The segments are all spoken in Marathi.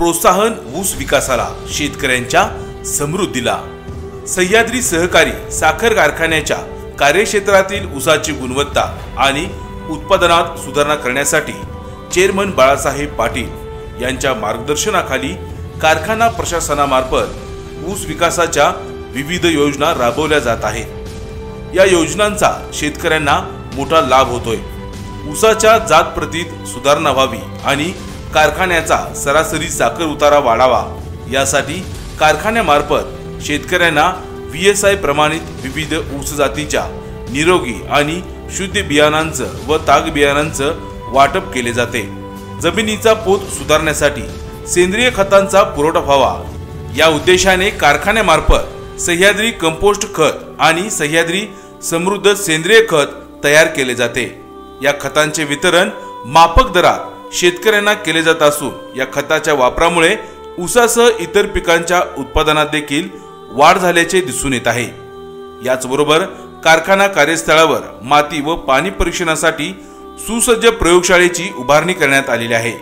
प्रोत्साहन ऊस विकासाला, शेतकऱ्यांच्या समृद्धीला। सह्याद्री सहकारी साखर कारखान्याच्या कार्यक्षेत्रातील ऊसाची गुणवत्ता आणि उत्पादनात सुधारणा करण्यासाठी चेअरमन बाळासाहेब पाटील यांच्या मार्गदर्शनाखाली कारखाना प्रशासनामार्फत ऊस विकासाच्या विविध योजना राबवल्या जात आहेत। या योजनांचा शेतकऱ्यांना मोठा लाभ होतोय। ऊसाच्या जात प्रतीत सुधारणा व्हावी आणि कारखान्याचा सरासरी साखर उतारा वाढावा यासाठी कारखान्यामार्फत शेतकऱ्यांना VSI प्रमाणित विविध ऊस जातीच्या निरोगी आणि शुद्ध बियाणांचं व ताग बियाणांचं वाटप केले जाते। जमिनीचा पोत सुधारण्यासाठी सेंद्रिय खतांचा पुरवठा व्हावा या उद्देशाने कारखान्यामार्फत सह्याद्री कंपोस्ट खत आणि सह्याद्री समृद्ध सेंद्रिय खत तयार केले जाते। या खतांचे वितरण माफक दरात शेतकऱ्यांना केले जात असून या खताच्या वापरामुळे ऊसासह इतर पिकांच्या उत्पादनात देखील वाढ झाल्याचे दिसून येत आहे। याचबरोबर कारखाना कार्यस्थळावर माती व पाणी परीक्षणासाठी सुसज्ज प्रयोगशाळेची उभारणी करण्यात आलेली आहे।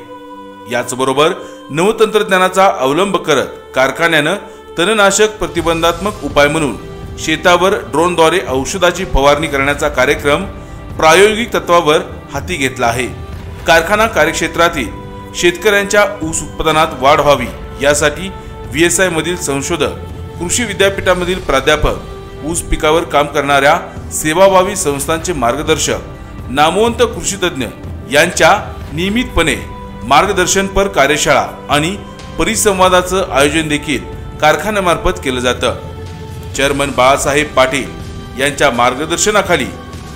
याचबरोबर नवतंत्रज्ञानाचा अवलंब करत कारखान्यानं तणनाशक प्रतिबंधात्मक उपाय म्हणून शेतावर ड्रोनद्वारे औषधाची फवारणी करण्याचा कार्यक्रम प्रायोगिक तत्वावर हाती घेतला आहे। कारखाना कार्यक्षेत्रातील शेतकऱ्यांच्या ऊस उत्पादनात वाढ व्हावी यासाठी VSI मधील संशोधक, कृषी विद्यापीठामधील प्राध्यापक, ऊस पिकावर काम करणाऱ्या सेवाभावी संस्थांचे मार्गदर्शक, नामवंत कृषी तज्ञ यांच्या नियमितपणे मार्गदर्शनपर कार्यशाळा आणि परिसंवादाचं आयोजन देखील कारखान्यामार्फत केलं जातं। चेअरमन बाळासाहेब पाटील यांच्या मार्गदर्शनाखाली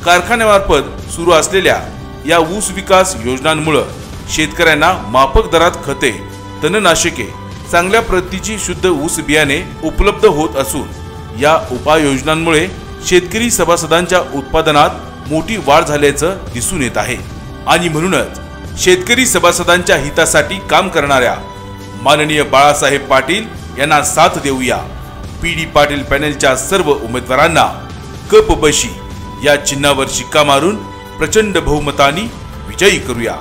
कारखान्यामार्फत सुरू असलेल्या या ऊस विकास योजनांमुळे शेतकऱ्यांना माफक दरात खते, तणनाशके, चांगल्या प्रतीची शुद्ध ऊस बियाणे उपलब्ध होत असून या उपाययोजनांमुळे शेतकरी सभासदांच्या उत्पादनात मोठी वाढ झाल्याचं दिसून येत आहे। आणि म्हणूनच शेतकरी सभासदांच्या हितासाठी काम करणाऱ्या माननीय बाळासाहेब पाटील यांना साथ देऊया। PD पाटील पॅनेलच्या सर्व उमेदवारांना कप बशी या चिन्हावर शिक्का मारून प्रचंड बहुमताने विजयी करूया।